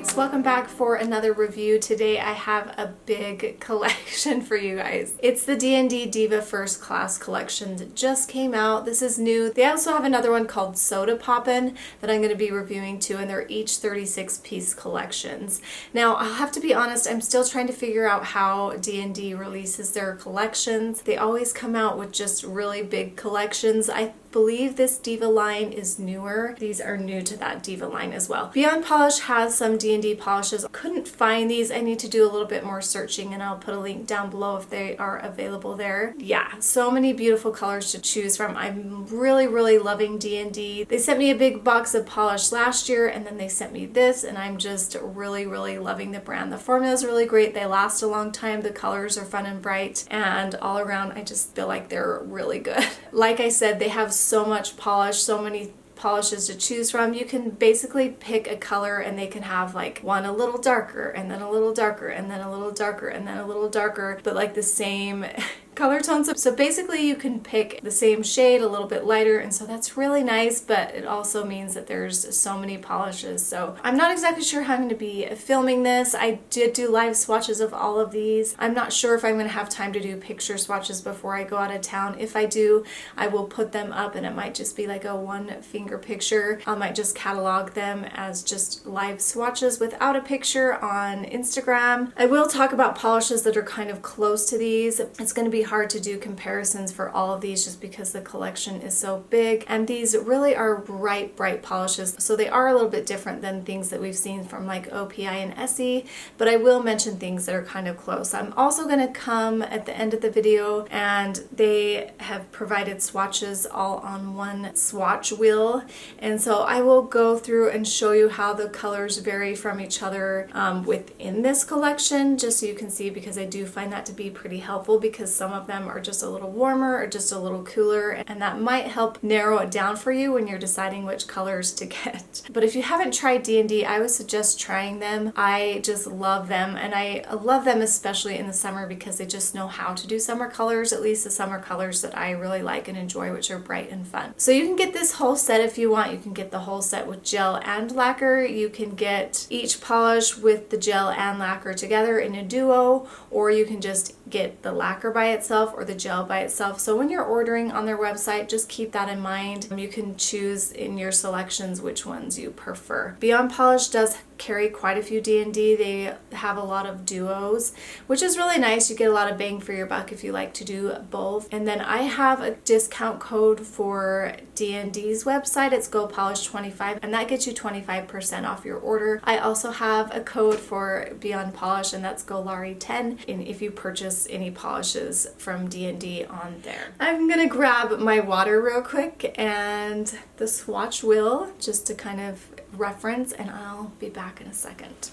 peeps, welcome back for another review. Today I have a big collection for you guys. It's the DND Diva First Class collection that just came out. This is new. They also have another one called Soda Poppin' that I'm going to be reviewing too, and they're each 36-piece collections. Now I'll have to be honest, I'm still trying to figure out how D&D releases their collections. They always come out with just really big collections. I believe this Diva line is newer. These are new to that Diva line as well. Beyond Polish has some D&D polishes. Couldn't find these. I need to do a little bit more searching, and I'll put a link down below if they are available there. Yeah, so many beautiful colors to choose from. I'm really loving D&D. They sent me a big box of polish last year, and then they sent me this, and I'm just really loving the brand. The formula is really great. They last a long time. The colors are fun and bright, and all around I just feel like they're really good. Like I said, they have so much polish, so many polishes to choose from. You can basically pick a color and they can have like one a little darker and then a little darker and then a little darker and then a little darker, but like the same color tones. So basically you can pick the same shade a little bit lighter, and so that's really nice, but it also means that there's so many polishes. So I'm not exactly sure how I'm going to be filming this. I did do live swatches of all of these. I'm not sure if I'm going to have time to do picture swatches before I go out of town. If I do, I will put them up, and it might just be like a one finger picture. I might just catalog them as just live swatches without a picture on Instagram. I will talk about polishes that are kind of close to these. It's going to be hard to do comparisons for all of these just because the collection is so big, and these really are bright polishes, so they are a little bit different than things that we've seen from like OPI and Essie, but I will mention things that are kind of close. I'm also going to come at the end of the video, and they have provided swatches all on one swatch wheel, and so I will go through and show you how the colors vary from each other within this collection, just so you can see, because I do find that to be pretty helpful, because some of them are just a little warmer or just a little cooler, and that might help narrow it down for you when you're deciding which colors to get. But if you haven't tried D&D, I would suggest trying them. I just love them, and I love them especially in the summer because they just know how to do summer colors, at least the summer colors that I really like and enjoy, which are bright and fun. So you can get this whole set if you want. You can get the whole set with gel and lacquer. You can get each polish with the gel and lacquer together in a duo, or you can just get the lacquer by itself or the gel by itself. So when you're ordering on their website, just keep that in mind. You can choose in your selections which ones you prefer. Beyond Polish does carry quite a few D&D. They have a lot of duos, which is really nice. You get a lot of bang for your buck if you like to do both. And then I have a discount code for D&D's website. It's gopolished25, and that gets you 25% off your order. I also have a code for Beyond Polish, and that's golari10, and if you purchase any polishes from D&D on there. I'm gonna grab my water real quick and the swatch wheel just to kind of reference, and I'll be back in a second.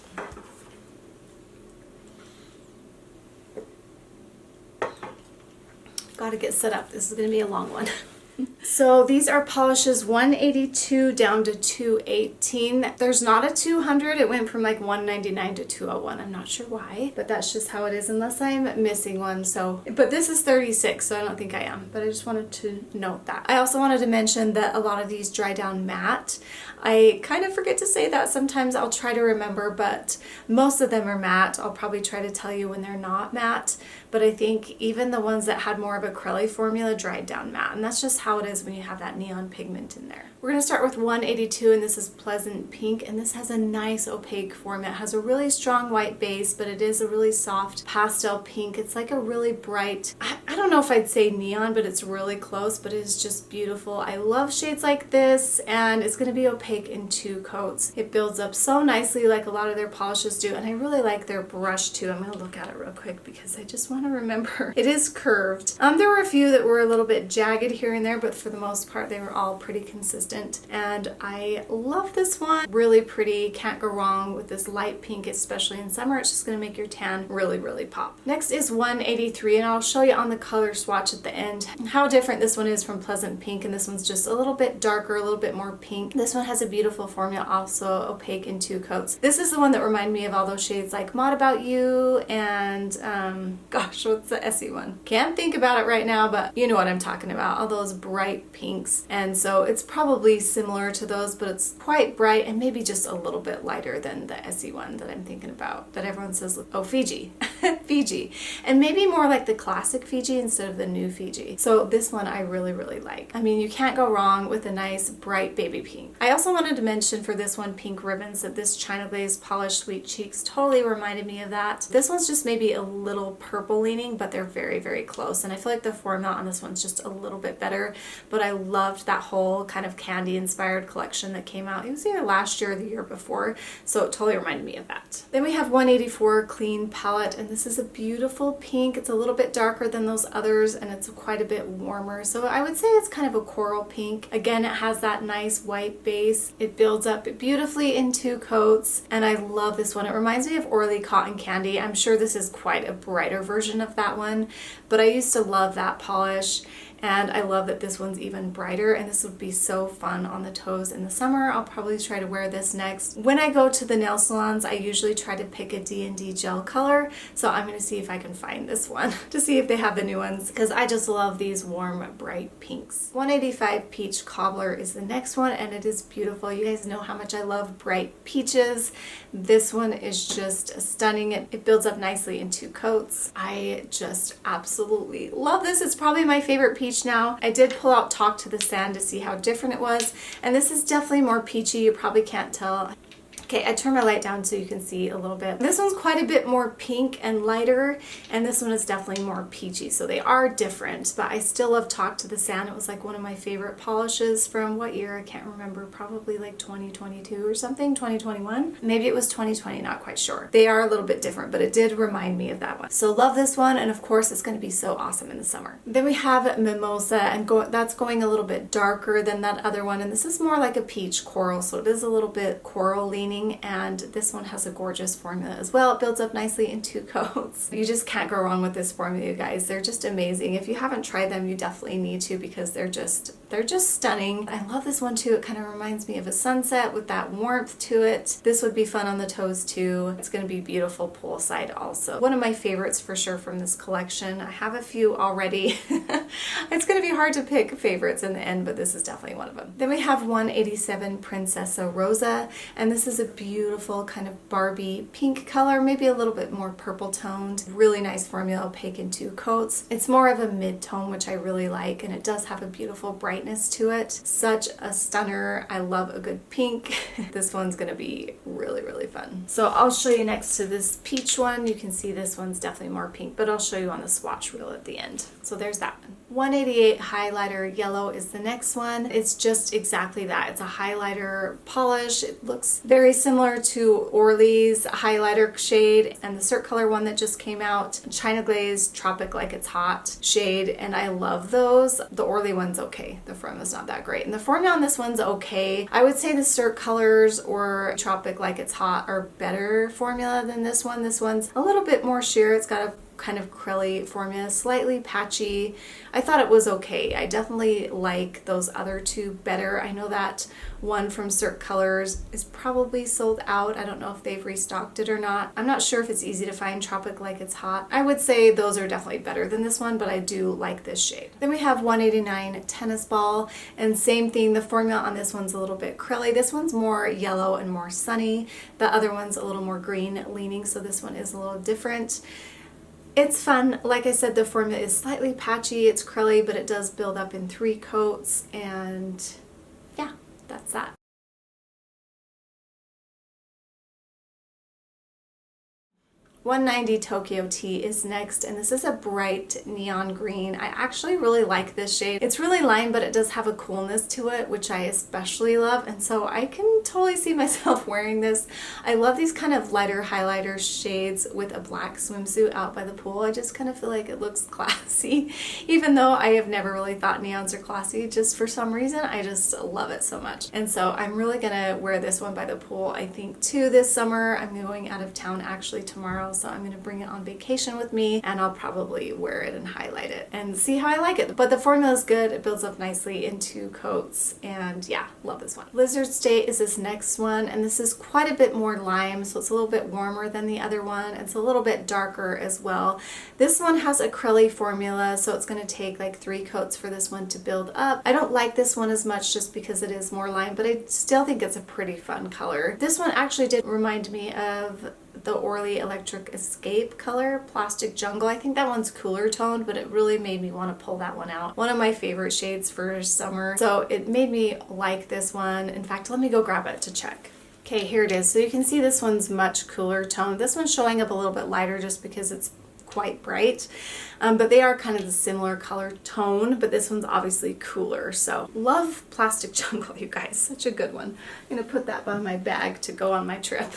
Gotta get set up. This is gonna be a long one. So these are polishes 182 down to 218. There's not a 200. It went from like 199 to 201. I'm not sure why, but that's just how it is unless I'm missing one. So, but this is 36, so I don't think I am, but I just wanted to note that. I also wanted to mention that a lot of these dry down matte. I kind of forget to say that sometimes. I'll try to remember, but most of them are matte. I'll probably try to tell you when they're not matte, but I think even the ones that had more of a Crelly formula dried down matte, and that's just how it is when you have that neon pigment in there. We're going to start with 182, and this is Pleasant Pink, and this has a nice opaque form. It has a really strong white base, but it is a really soft pastel pink. It's like a really bright, I don't know if I'd say neon, but it's really close, but it is just beautiful. I love shades like this, and it's going to be opaque in 2 coats. It builds up so nicely like a lot of their polishes do, and I really like their brush too. I'm going to look at it real quick because I just want to remember. It is curved. There were a few that were a little bit jagged here and there, but for the most part they were all pretty consistent, and I love this one. Really pretty. Can't go wrong with this light pink, especially in summer. It's just going to make your tan really pop. Next is 183, and I'll show you on the color swatch at the end how different this one is from Pleasant Pink, and this one's just a little bit darker, a little bit more pink. This one has a beautiful formula, also opaque in 2 coats. This is the one that reminded me of all those shades like Mod About You and gosh, what's the Essie one? Can't think about it right now, but you know what I'm talking about. All those bright pinks. And so it's probably similar to those, but it's quite bright and maybe just a little bit lighter than the Essie one that I'm thinking about. That everyone says, oh, Fiji. Fiji. And maybe more like the classic Fiji instead of the new Fiji. So this one I really, really like. I mean, you can't go wrong with a nice bright baby pink. I also wanted to mention for this one, Pink Ribbons, that this China Glaze Polished Sweet Cheeks totally reminded me of that. This one's just maybe a little purple leaning, but they're very, very close. And I feel like the formula on this one's just a little bit better, but I loved that whole kind of candy inspired collection that came out. It was either last year or the year before, so it totally reminded me of that. Then we have 184 Clean Palette, and this is a beautiful pink. It's a little bit darker than those others, and it's quite a bit warmer. So I would say it's kind of a coral pink. Again, it has that nice white base. It builds up beautifully in 2 coats, and I love this one. It reminds me of Orly Cotton Candy. I'm sure this is quite a brighter version of that one, but I used to love that polish. And I love that this one's even brighter, and this would be so fun on the toes in the summer. I'll probably try to wear this next. When I go to the nail salons, I usually try to pick a D&D gel color, so I'm going to see if I can find this one to see if they have the new ones, because I just love these warm, bright pinks. 185 Peach Cobbler is the next one, and it is beautiful. You guys know how much I love bright peaches. This one is just stunning. It builds up nicely in 2 coats. I just absolutely love this. It's probably my favorite peach now. I did pull out Talk to the Sand to see how different it was, and this is definitely more peachy. You probably can't tell. Okay, I turned my light down so you can see a little bit. This one's quite a bit more pink and lighter, and this one is definitely more peachy. So they are different, but I still love Talk to the Sand. It was like one of my favorite polishes from what year? I can't remember. Probably like 2022 or something, 2021. Maybe it was 2020, not quite sure. They are a little bit different, but it did remind me of that one. So love this one, and of course it's going to be so awesome in the summer. Then we have Mimosa, and that's going a little bit darker than that other one, and this is more like a peach coral, so it is a little bit coral leaning. And this one has a gorgeous formula as well. It builds up nicely in 2 coats. You just can't go wrong with this formula, you guys. They're just amazing. If you haven't tried them, you definitely need to, because they're just stunning. I love this one too. It kind of reminds me of a sunset with that warmth to it. This would be fun on the toes too. It's going to be beautiful poolside also. One of my favorites for sure from this collection. I have a few already. It's going to be hard to pick favorites in the end, but this is definitely one of them. Then we have 187 Princessa Rosa, and this is a beautiful kind of Barbie pink color, maybe a little bit more purple toned. Really nice formula, opaque in 2 coats. It's more of a mid-tone, which I really like, and it does have a beautiful brightness to it. Such a stunner. I love a good pink. This one's gonna be really, really fun. So I'll show you next to this peach one. You can see this one's definitely more pink, but I'll show you on the swatch wheel at the end. So there's that one. 188 Highlighter Yellow is the next one. It's just exactly that. It's a highlighter polish. It looks very similar to Orly's highlighter shade and the Cert Color one that just came out. China Glaze Tropic Like It's Hot shade, and I love those. The Orly one's okay. The formula's not that great. And the formula on this one's okay. I would say the Cert Colors or Tropic Like It's Hot are better formula than this one. This one's a little bit more sheer. It's got a kind of curly formula, slightly patchy. I thought it was okay. I definitely like those other 2 better. I know that one from Cert Colors is probably sold out. I don't know if they've restocked it or not. I'm not sure if it's easy to find Tropic Like It's Hot. I would say those are definitely better than this one, but I do like this shade. Then we have 189 Tennis Ball, and same thing. The formula on this one's a little bit curly. This one's more yellow and more sunny. The other one's a little more green leaning, so this one is a little different. It's fun. Like I said, the formula is slightly patchy, it's curly, but it does build up in 3 coats, and yeah, that's that. 190 Tokyo Tea is next, and this is a bright neon green. I actually really like this shade. It's really light, but it does have a coolness to it, which I especially love, and so I can totally see myself wearing this. I love these kind of lighter highlighter shades with a black swimsuit out by the pool. I just kind of feel like it looks classy, even though I have never really thought neons are classy. Just for some reason, I just love it so much. And so I'm really gonna wear this one by the pool, I think, too, this summer. I'm going out of town actually tomorrow, tomorrow, so I'm going to bring it on vacation with me, and I'll probably wear it and highlight it and see how I like it. But the formula is good. It builds up nicely in 2 coats, and yeah, love this one. Lizard State is this next one, and this is quite a bit more lime, so it's a little bit warmer than the other one. It's a little bit darker as well. This one has a acrylic formula, so it's going to take like 3 coats for this one to build up. I don't like this one as much just because it is more lime, but I still think it's a pretty fun color. This one actually did remind me of the Orly Electric Escape color, Plastic Jungle. I think that one's cooler toned, but it really made me want to pull that one out. One of my favorite shades for summer, so it made me like this one. In fact, let me go grab it to check. Okay, here it is. So you can see this one's much cooler toned. This one's showing up a little bit lighter just because it's quite bright, but they are kind of the similar color tone, but this one's obviously cooler. So love Plastic Jungle, you guys, such a good one. I'm gonna put that by my bag to go on my trip.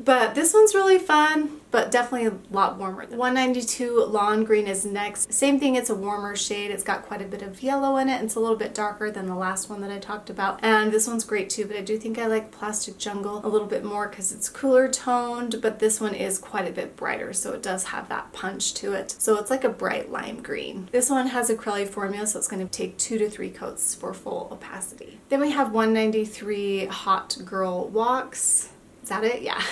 But this one's really fun, but definitely a lot warmer. 192 Lawn Green is next. Same thing, it's a warmer shade. It's got quite a bit of yellow in it, and it's a little bit darker than the last one that I talked about. And this one's great too, but I do think I like Plastic Jungle a little bit more because it's cooler toned, but this one is quite a bit brighter, so it does have that punch to it. So it's like a bright lime green. This one has acrylic formula, so it's going to take 2 to 3 coats for full opacity. Then we have 193 Hot Girl Walks. Is that it? Yeah.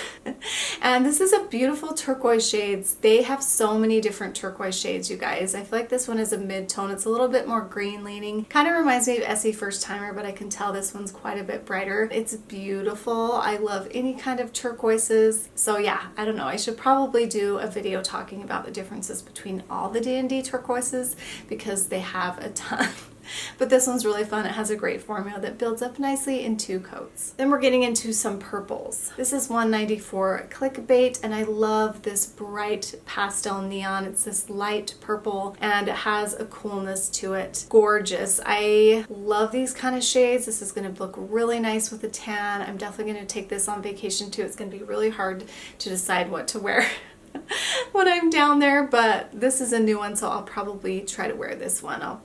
And this is a beautiful turquoise shades. They have so many different turquoise shades, you guys. I feel like this one is a mid-tone. It's a little bit more green leaning. Kind of reminds me of Essie First Timer, but I can tell this one's quite a bit brighter. It's beautiful. I love any kind of turquoises. So yeah, I don't know. I should probably do a video talking about the differences between all the D&D turquoises because they have a ton. But this one's really fun. It has a great formula that builds up nicely in 2 coats. Then we're getting into some purples. This is 194 Clickbait, and I love this bright pastel neon. It's this light purple, and it has a coolness to it. Gorgeous. I love these kind of shades. This is going to look really nice with a tan. I'm definitely going to take this on vacation too. It's going to be really hard to decide what to wear when I'm down there, but this is a new one, so I'll probably try to wear this one. I'll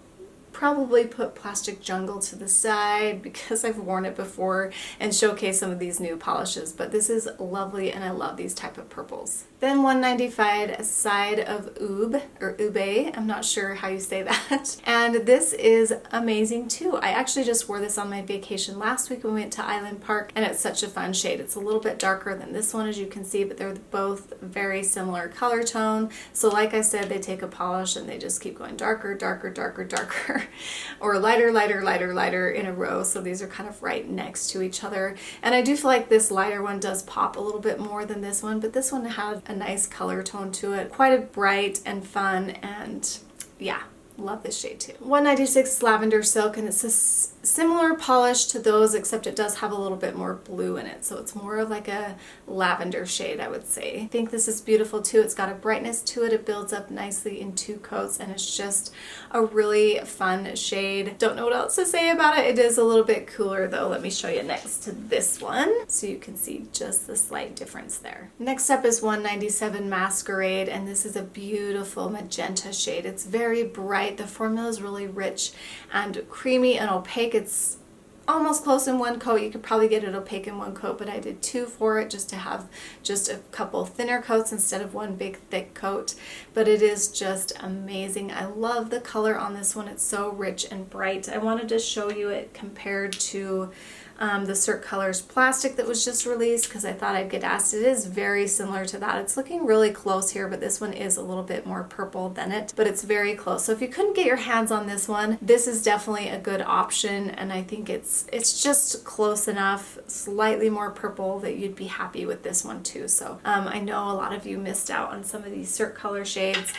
probably put Plastic Jungle to the side because I've worn it before and showcase some of these new polishes, but this is lovely and I love these type of purples. Then 195 Side of Ube, or Ube, I'm not sure how you say that. And this is amazing too. I actually just wore this on my vacation last week when we went to Island Park, and it's such a fun shade. It's a little bit darker than this one, as you can see, but they're both very similar color tone. So like I said, they take a polish and they just keep going darker, darker, darker, darker, or lighter, lighter, lighter, lighter in a row. So these are kind of right next to each other. And I do feel like this lighter one does pop a little bit more than this one, but this one had a nice color tone to it. Quite a bright and fun, and yeah, love this shade too. 196 Lavender Silk, and it's a similar polish to those, except it does have a little bit more blue in it, so it's more of like a lavender shade, I would say. I think this is beautiful too. It's got a brightness to it. It builds up nicely in 2 coats, and it's just a really fun shade. Don't know what else to say about it. It is a little bit cooler though. Let me show you next to this one so you can see just the slight difference there. Next up is 197 Masquerade, and this is a beautiful magenta shade. It's very bright. The formula is really rich and creamy and opaque. It's almost close in 1 coat. You could probably get it opaque in 1 coat, but I did 2 for it just to have just a couple thinner coats instead of 1 big thick coat. But it is just amazing. I love the color on this one. It's so rich and bright. I wanted to show you it compared to the Cirque Colors plastic that was just released because I thought I'd get asked. It is very similar to that. It's looking really close here, but this one is a little bit more purple than it, but it's very close. So if you couldn't get your hands on this one, this is definitely a good option, and I think it's just close enough, slightly more purple, that you'd be happy with this one too. So I know a lot of you missed out on some of these Cirque Color shades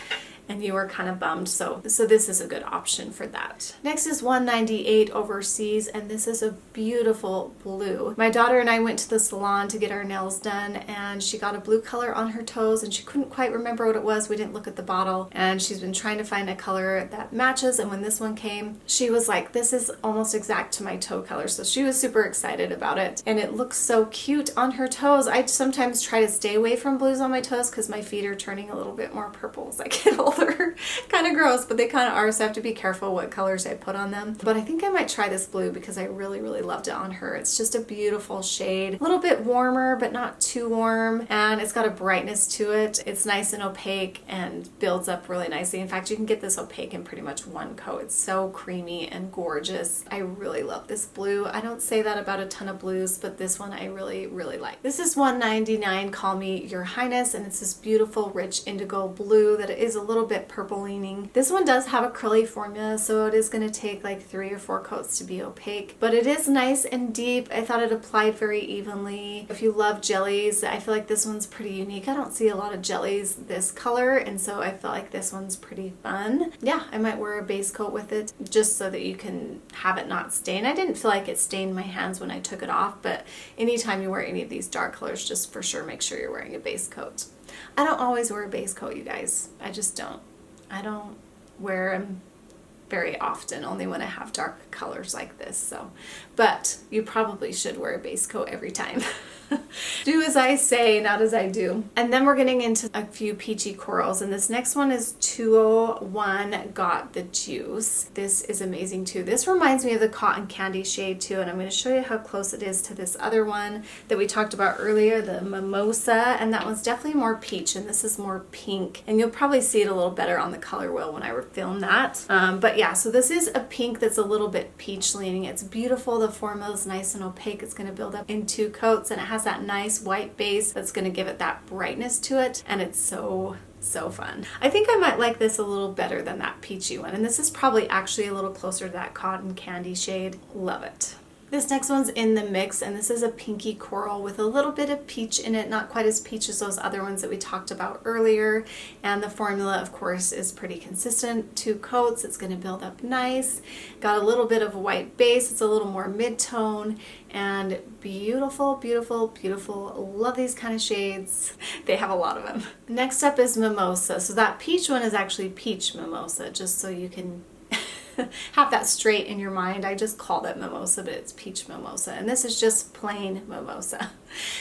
and you were kind of bummed, so this is a good option for that. Next is 198 Overseas, and this is a beautiful blue. My daughter and I went to the salon to get our nails done, and she got a blue color on her toes, and she couldn't quite remember what it was. We didn't look at the bottle, and she's been trying to find a color that matches, and when this one came, she was like, this is almost exact to my toe color, so she was super excited about it, and it looks so cute on her toes. I sometimes try to stay away from blues on my toes because my feet are turning a little bit more purple as I get older. color. Kind of gross, but they kind of are, so I have to be careful what colors I put on them. But I think I might try this blue because I really, really loved it on her. It's just a beautiful shade. A little bit warmer, but not too warm. And it's got a brightness to it. It's nice and opaque and builds up really nicely. In fact, you can get this opaque in pretty much one coat. It's so creamy and gorgeous. I really love this blue. I don't say that about a ton of blues, but this one I really, really like. This is $1.99, Call Me Your Highness, and it's this beautiful rich indigo blue that is a little bit purple leaning. This one does have a curly formula, so it is going to take like 3 or 4 coats to be opaque, but it is nice and deep. I thought it applied very evenly. If you love jellies, I feel like this one's pretty unique. I don't see a lot of jellies this color, and so I feel like this one's pretty fun. Yeah, I might wear a base coat with it just so that you can have it not stain. I didn't feel like it stained my hands when I took it off, but anytime you wear any of these dark colors, just for sure make sure you're wearing a base coat. I don't always wear a base coat, you guys. I just don't. I don't wear them very often, only when I have dark colors like this. So, but you probably should wear a base coat every time. Do as I say, not as I do. And then we're getting into a few peachy corals, and this next one is 201 Got the Juice. This is amazing too. This reminds me of the cotton candy shade too, and I'm going to show you how close it is to this other one that we talked about earlier, the mimosa, and that one's definitely more peach and this is more pink, and you'll probably see it a little better on the color wheel when I film that. But yeah, so this is a pink that's a little bit peach leaning. It's beautiful. The formula is nice and opaque. It's going to build up in 2 coats, and it has that nice white base that's going to give it that brightness to it, and it's so fun. I think I might like this a little better than that peachy one, and this is probably actually a little closer to that cotton candy shade. Love it. This next one's in the mix, and this is a pinky coral with a little bit of peach in it, not quite as peach as those other ones that we talked about earlier. And the formula, of course, is pretty consistent. 2 coats, it's going to build up nice. Got a little bit of a white base, it's a little more mid-tone, and beautiful, beautiful, beautiful. Love these kind of shades. They have a lot of them. Next up is mimosa. So that peach one is actually peach mimosa, just so you can have that straight in your mind. I just called it mimosa, but it's peach mimosa, and this is just plain mimosa.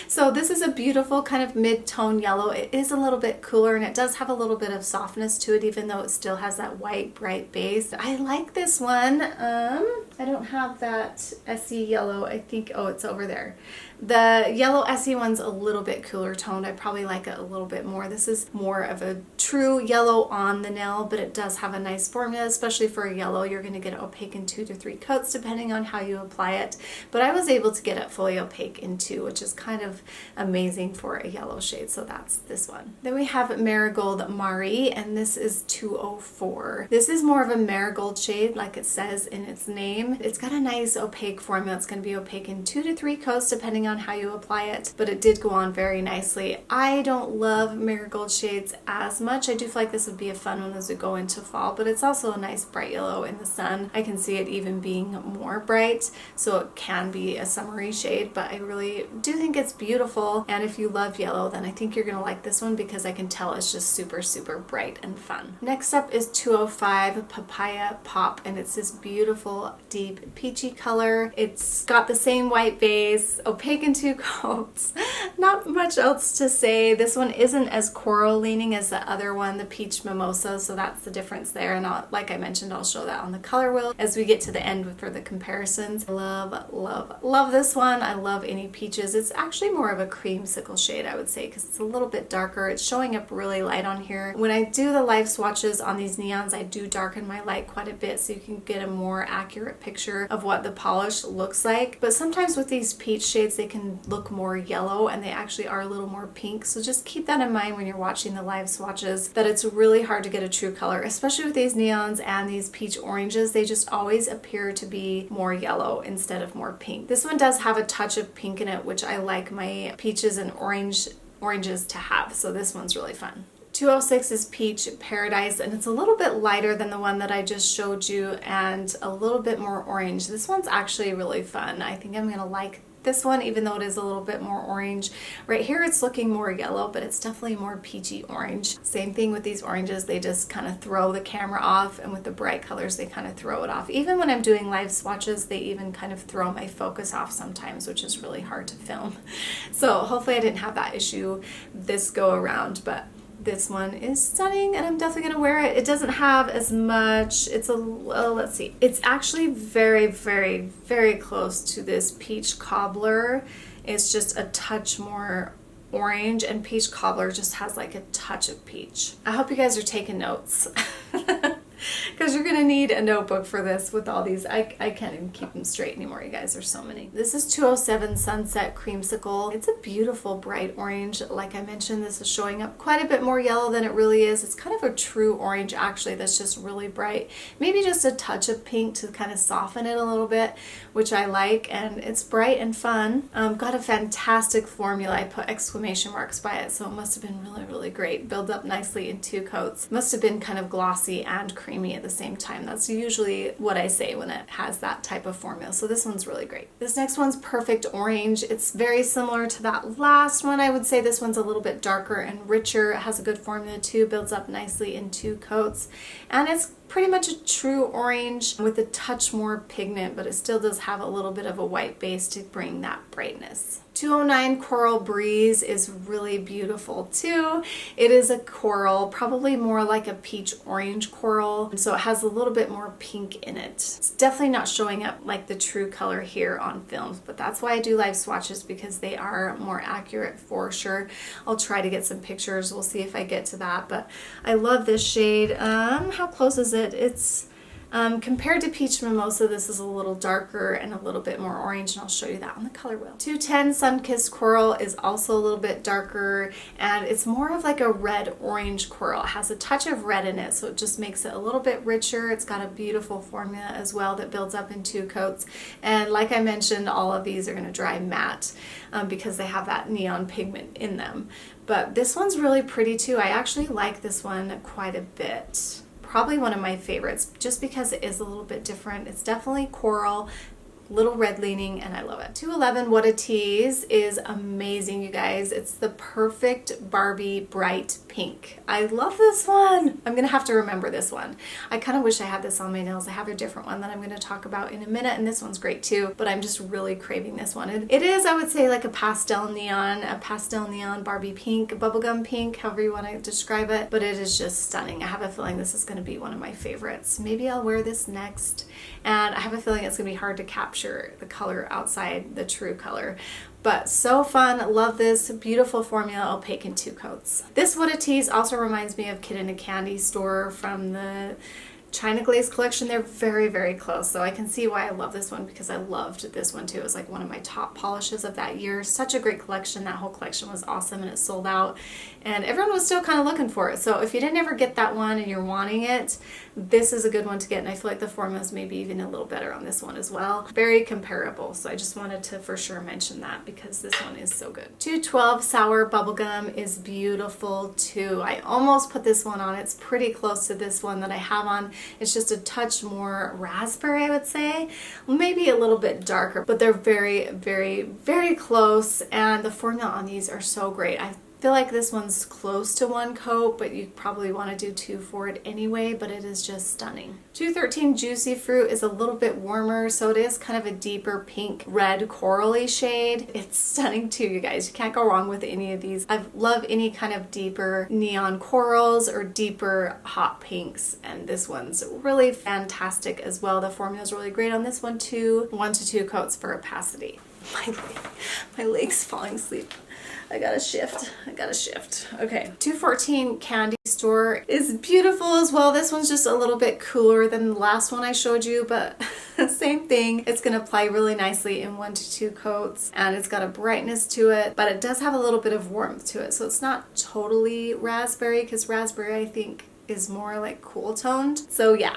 So this is a beautiful kind of mid-tone yellow. It is a little bit cooler, and it does have a little bit of softness to it, even though it still has that white bright base. I like this one. I don't have that Essie yellow. I think, oh, it's over there. The yellow Essie one's a little bit cooler toned. I probably like it a little bit more. This is more of a true yellow on the nail, but it does have a nice formula, especially for a yellow. You're going to get it opaque in 2 to 3 coats depending on how you apply it. But I was able to get it fully opaque in 2, which is kind of amazing for a yellow shade. So that's this one. Then we have Marigold Mari, and this is 204. This is more of a marigold shade, like it says in its name. It's got a nice opaque formula. It's going to be opaque in 2 to 3 coats depending on how you apply it, but it did go on very nicely. I don't love marigold shades as much. I do feel like this would be a fun one as we go into fall, but it's also a nice bright yellow in the sun. I can see it even being more bright, so it can be a summery shade, but I really do think it's beautiful, and if you love yellow, then I think you're gonna like this one because I can tell it's just super, super bright and fun. Next up is 205 Papaya Pop, and it's this beautiful, deep, peachy color. It's got the same white base, opaque in 2 coats. Not much else to say. This one isn't as coral leaning as the other one, the peach mimosa, so that's the difference there, and like I mentioned, I'll show that on the color wheel as we get to the end for the comparisons. Love, love, love this one. I love any peaches. It's actually more of a creamsicle shade, I would say, because it's a little bit darker. It's showing up really light on here. When I do the live swatches on these neons, I do darken my light quite a bit so you can get a more accurate picture of what the polish looks like. But sometimes with these peach shades, they can look more yellow, and they actually are a little more pink. So just keep that in mind when you're watching the live swatches, that it's really hard to get a true color, especially with these neons and these peach oranges. They just always appear to be more yellow instead of more pink. This one does have a touch of pink in it, which I like my peaches and oranges to have. So this one's really fun. 206 is Peach Paradise, and it's a little bit lighter than the one that I just showed you and a little bit more orange. This one's actually really fun. I think I'm gonna like this one, even though it is a little bit more orange. Right here it's looking more yellow, but it's definitely more peachy orange. Same thing with these oranges, they just kind of throw the camera off, and with the bright colors they kind of throw it off. Even when I'm doing live swatches, they even kind of throw my focus off sometimes, which is really hard to film. So hopefully I didn't have that issue this go around, but This one is stunning and I'm definitely gonna wear it. It doesn't have as much, it's a, well, let's see. It's actually very, very, very close to this peach cobbler. It's just a touch more orange, and peach cobbler just has like a touch of peach. I hope you guys are taking notes. Because you're gonna need a notebook for this with all these. I can't even keep them straight anymore, you guys. There's so many. This is 207 Sunset Creamsicle. It's a beautiful bright orange. Like I mentioned, this is showing up quite a bit more yellow than it really is. It's kind of a true orange actually that's just really bright. Maybe just a touch of pink to kind of soften it a little bit, which I like, and it's bright and fun. Got a fantastic formula. I put exclamation marks by it, so it must have been really, really great. Build up nicely in 2 coats. Must have been kind of glossy and creamy at the same time. That's usually what I say when it has that type of formula. So this one's really great. This next one's Perfect Orange. It's very similar to that last one. I would say this one's a little bit darker and richer. It has a good formula too, builds up nicely in 2 coats, and it's pretty much a true orange with a touch more pigment, but it still does have a little bit of a white base to bring that brightness. 209 Coral Breeze is really beautiful too. It is a coral, probably more like a peach orange coral, and so it has a little bit more pink in it. It's definitely not showing up like the true color here on films, but that's why I do live swatches, because they are more accurate for sure. I'll try to get some pictures. We'll see if I get to that, but I love this shade. How close is it? It's compared to Peach Mimosa, this is a little darker and a little bit more orange, and I'll show you that on the color wheel. 210 Sunkissed Coral is also a little bit darker, and it's more of like a red-orange coral. It has a touch of red in it, so it just makes it a little bit richer. It's got a beautiful formula as well that builds up in 2 coats, and like I mentioned, all of these are going to dry matte because they have that neon pigment in them. But this one's really pretty too. I actually like this one quite a bit. Probably one of my favorites, just because it is a little bit different. It's definitely coral, little red leaning, and I love it. 211 What a Tease is amazing, you guys. It's the perfect Barbie bright pink. I love this one. I'm gonna have to remember this one. I kind of wish I had this on my nails. I have a different one that I'm gonna talk about in a minute, and this one's great too, but I'm just really craving this one. It is, I would say, like a pastel neon Barbie pink, bubblegum pink, however you want to describe it, but it is just stunning. I have a feeling this is gonna be one of my favorites. Maybe I'll wear this next, and I have a feeling it's gonna be hard to capture the color outside the true color. But so fun, love this, beautiful formula, opaque in 2 coats. This What a Tease also reminds me of Kid in a Candy Store from the China Glaze collection. They're very, very close, so I can see why I love this one, because I loved this one too. It was like one of my top polishes of that year. Such a great collection. That whole collection was awesome, and it sold out, and everyone was still kind of looking for it. So if you didn't ever get that one and you're wanting it, this is a good one to get, and I feel like the formula is maybe even a little better on this one as well. Very comparable, so I just wanted to for sure mention that because this one is so good. 212 Sour Bubblegum is beautiful too. I almost put this one on. It's pretty close to this one that I have on. It's just a touch more raspberry, I would say. Maybe a little bit darker, but they're very, very, very close, and the formula on these are so great. I feel like this one's close to 1 coat, but you probably want to do 2 for it anyway, but it is just stunning. 213 Juicy Fruit is a little bit warmer, so it is kind of a deeper pink, red, corally shade. It's stunning too, you guys. You can't go wrong with any of these. I love any kind of deeper neon corals or deeper hot pinks, and this one's really fantastic as well. The formula is really great on this one too. 1 to 2 coats for opacity. My leg's falling asleep. I gotta shift. Okay. 214 Candy Store is beautiful as well. This one's just a little bit cooler than the last one I showed you, but same thing. It's gonna apply really nicely in 1 to 2 coats, and it's got a brightness to it, but it does have a little bit of warmth to it. So it's not totally raspberry, because raspberry I think is more like cool toned. So yeah.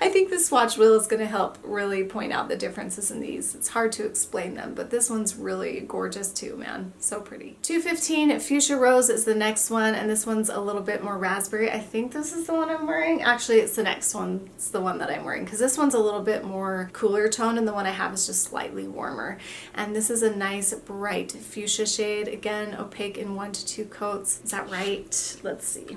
I think the swatch wheel is going to help really point out the differences in these. It's hard to explain them, but this one's really gorgeous too, man. So pretty. 215 Fuchsia Rose is the next one, and this one's a little bit more raspberry. I think this is the one I'm wearing. Actually, it's the next one. It's the one that I'm wearing, because this one's a little bit more cooler tone, and the one I have is just slightly warmer. And this is a nice bright fuchsia shade. Again, opaque in 1 to 2 coats. Is that right? Let's see.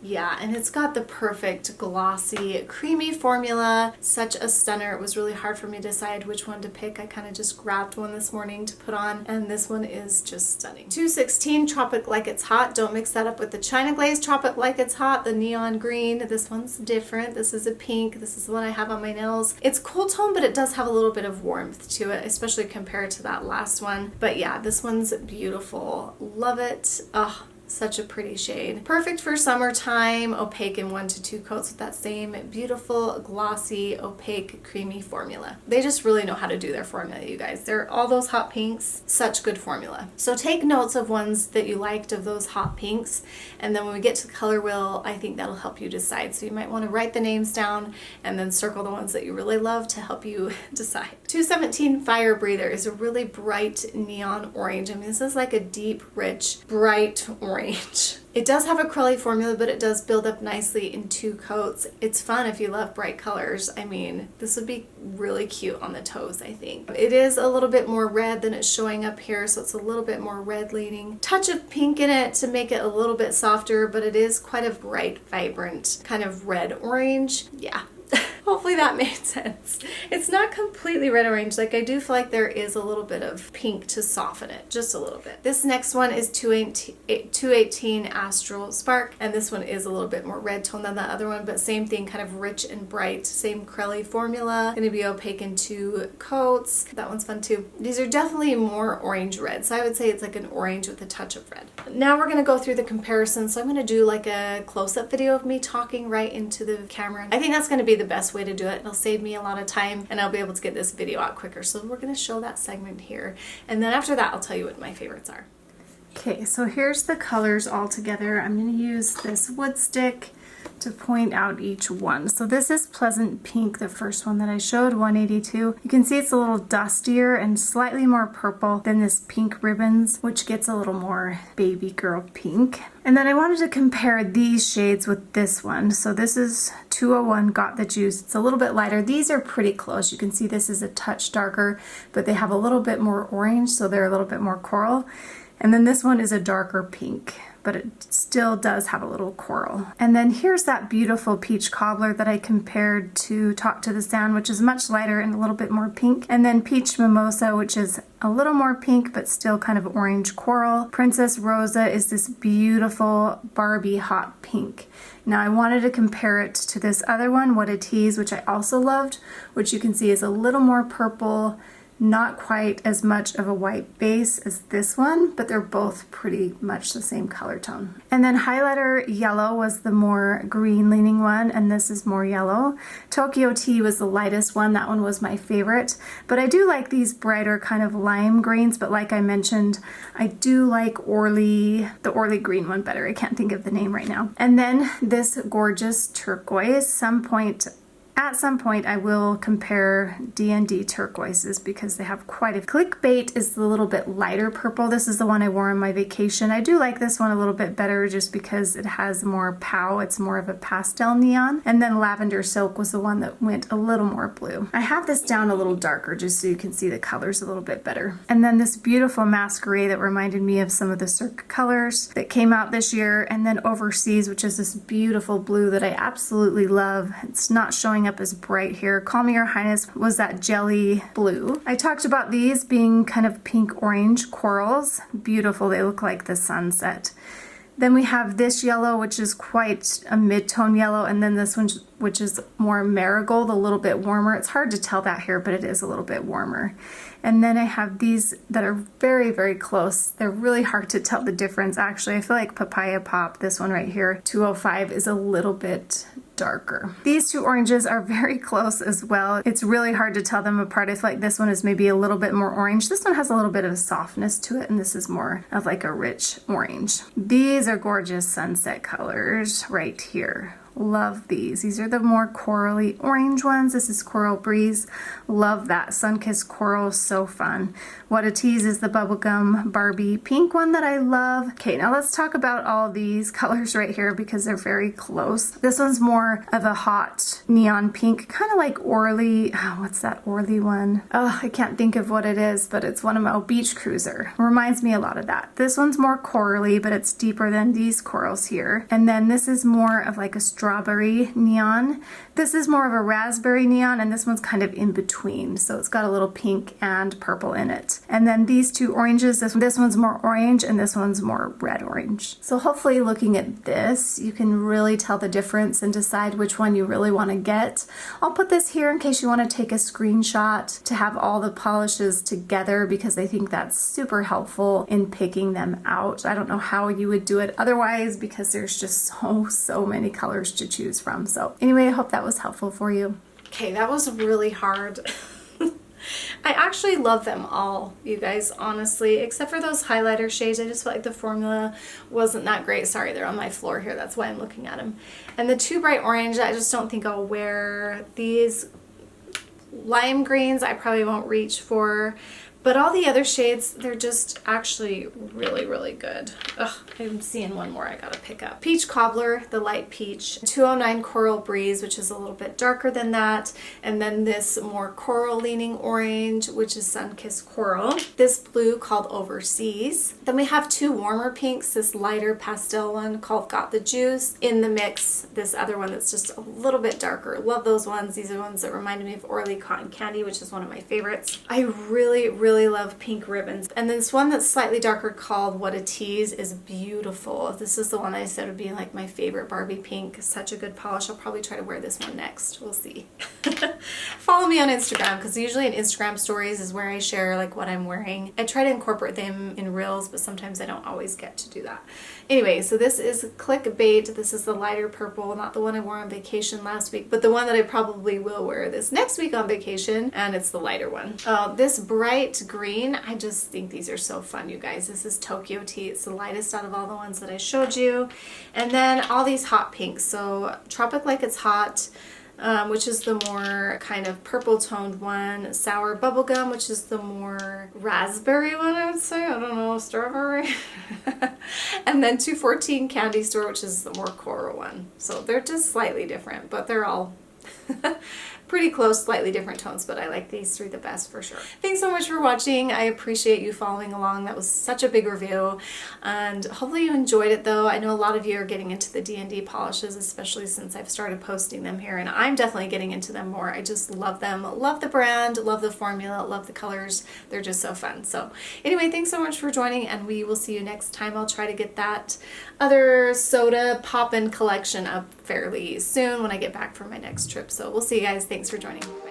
Yeah, and it's got the perfect glossy, creamy formula. Such a stunner. It was really hard for me to decide which one to pick. I kind of just grabbed one this morning to put on, and this one is just stunning. 216 Tropic Like It's Hot. Don't mix that up with the China Glaze Tropic Like It's Hot, the neon green. This one's different. This is a pink. This is the one I have on my nails. It's cool tone, but it does have a little bit of warmth to it, especially compared to that last one. But yeah, this one's beautiful. Love it. Ugh. Such a pretty shade. Perfect for summertime, opaque in 1 to 2 coats with that same beautiful, glossy, opaque, creamy formula. They just really know how to do their formula, you guys. They're all those hot pinks, such good formula. So take notes of ones that you liked of those hot pinks, and then when we get to the color wheel, I think that'll help you decide. So you might want to write the names down and then circle the ones that you really love to help you decide. 217 Fire Breather is a really bright neon orange. I mean, this is like a deep, rich, bright orange. It does have a curly formula, but it does build up nicely in 2 coats. It's fun if you love bright colors. I mean, this would be really cute on the toes, I think. It is a little bit more red than it's showing up here, so it's a little bit more red leaning. Touch of pink in it to make it a little bit softer, but it is quite a bright, vibrant kind of red orange. Yeah. Hopefully that made sense. It's not completely red orange. Like, I do feel like there is a little bit of pink to soften it, just a little bit. This next one is 218 Astral Spark, and this one is a little bit more red tone than the other one, but same thing, kind of rich and bright, same curly formula. Gonna be opaque in 2 coats. That one's fun too. These are definitely more orange red, so I would say it's like an orange with a touch of red. Now we're gonna go through the comparison, so I'm gonna do like a close-up video of me talking right into the camera. I think that's gonna be the best way to do it. It'll save me a lot of time, and I'll be able to get this video out quicker. So we're going to show that segment here, and then after that I'll tell you what my favorites are. Okay, so here's the colors all together. I'm going to use this wood stick to point out each one. So this is Pleasant Pink, the first one that I showed, 182. You can see it's a little dustier and slightly more purple than this Pink Ribbons, which gets a little more baby girl pink. And then I wanted to compare these shades with this one. So this is 201 Got the Juice. It's a little bit lighter. These are pretty close. You can see this is a touch darker, but they have a little bit more orange, so they're a little bit more coral. And then this one is a darker pink, but it still does have a little coral. And then here's that beautiful peach cobbler that I compared to Talk to the Sound, which is much lighter and a little bit more pink. And then peach mimosa, which is a little more pink, but still kind of orange coral. Princess Rosa is this beautiful Barbie hot pink. Now I wanted to compare it to this other one, What a Tease, which I also loved, which you can see is a little more purple, not quite as much of a white base as this one, but they're both pretty much the same color tone. And then Highlighter Yellow was the more green leaning one, and this is more yellow. Tokyo Tea was the lightest one. That one was my favorite, but I do like these brighter kind of lime greens, but like I mentioned, I do like the Orly green one better. I can't think of the name right now. And then this gorgeous turquoise. At some point I will compare DND turquoises because they have quite a... Clickbait is a little bit lighter purple. This is the one I wore on my vacation. I do like this one a little bit better just because it has more pow. It's more of a pastel neon. And then Lavender Silk was the one that went a little more blue. I have this down a little darker just so you can see the colors a little bit better. And then this beautiful Masquerade that reminded me of some of the Cirque colors that came out this year. And then Overseas, which is this beautiful blue that I absolutely love. It's not showing up as bright here. Call Me Your Highness was that jelly blue. I talked about these being kind of pink orange corals. Beautiful. They look like the sunset. Then we have this yellow, which is quite a mid-tone yellow, and then this one, which is more marigold, a little bit warmer. It's hard to tell that here, but it is a little bit warmer. And then I have these that are very, very close. They're really hard to tell the difference, actually. I feel like Papaya Pop, this one right here, 205, is a little bit darker. These two oranges are very close as well. It's really hard to tell them apart. I feel like this one is maybe a little bit more orange. This one has a little bit of softness to it, and this is more of like a rich orange. These are gorgeous sunset colors right here. Love these. These are the more corally orange ones. This is Coral Breeze. Love that. Sunkissed Coral, so fun. What a Tease is the Bubblegum Barbie pink one that I love. Okay, now let's talk about all these colors right here because they're very close. This one's more of a hot neon pink, kind of like Orly. Oh, what's that Orly one? Oh, I can't think of what it is, but it's one of my Beach Cruiser. Reminds me a lot of that. This one's more corally, but it's deeper than these corals here. And then this is more of like a strawberry neon. This is more of a raspberry neon, and this one's kind of in between. So it's got a little pink and purple in it. And then these two oranges, this one's more orange and this one's more red orange. So hopefully looking at this, you can really tell the difference and decide which one you really want to get. I'll put this here in case you want to take a screenshot to have all the polishes together because I think that's super helpful in picking them out. I don't know how you would do it otherwise because there's just so many colors to choose from. So anyway, I hope that was helpful for you. Okay, that was really hard. I actually love them all, you guys, honestly, except for those highlighter shades. I just felt like the formula wasn't that great. Sorry, they're on my floor here. That's why I'm looking at them. And the two bright orange, I just don't think I'll wear. These lime greens, I probably won't reach for. But all the other shades, they're just actually really good. Ugh, I'm seeing one more I gotta pick up. Peach Cobbler, the light peach. 209 Coral Breeze, which is a little bit darker than that. And then this more coral leaning orange, which is Sunkissed Coral. This blue called Overseas. Then we have two warmer pinks, this lighter pastel one called Got the Juice. In the mix, this other one that's just a little bit darker. Love those ones. These are ones that reminded me of Orly Cotton Candy, which is one of my favorites. I really love pink ribbons. And this one that's slightly darker called What a Tease is beautiful. This is the one I said would be like my favorite Barbie pink. Such a good polish. I'll probably try to wear this one next. We'll see. Follow me on Instagram because usually in Instagram stories is where I share like what I'm wearing. I try to incorporate them in reels, but sometimes I don't always get to do that. Anyway, so this is Clickbait. This is the lighter purple, not the one I wore on vacation last week, but the one that I probably will wear this next week on vacation, and it's the lighter one. This bright green, I just think these are so fun, you guys. This is Tokyo Tea. It's the lightest out of all the ones that I showed you. And then all these hot pinks. So Tropic Like It's Hot, which is the more kind of purple toned one. Sour Bubblegum, which is the more raspberry one, I would say. I don't know, strawberry. And then 214 Candy Store, which is the more coral one. So they're just slightly different, but they're all pretty close, slightly different tones, but I like these three the best for sure. Thanks so much for watching. I appreciate you following along. That was such a big review, and hopefully you enjoyed it though. I know a lot of you are getting into the DND polishes, especially since I've started posting them here, and I'm definitely getting into them more. I just love them. Love the brand, love the formula, love the colors. They're just so fun. So anyway, thanks so much for joining, and we will see you next time. I'll try to get that other soda pop-in collection up fairly soon when I get back from my next trip. So we'll see you guys. Thanks for joining. Bye.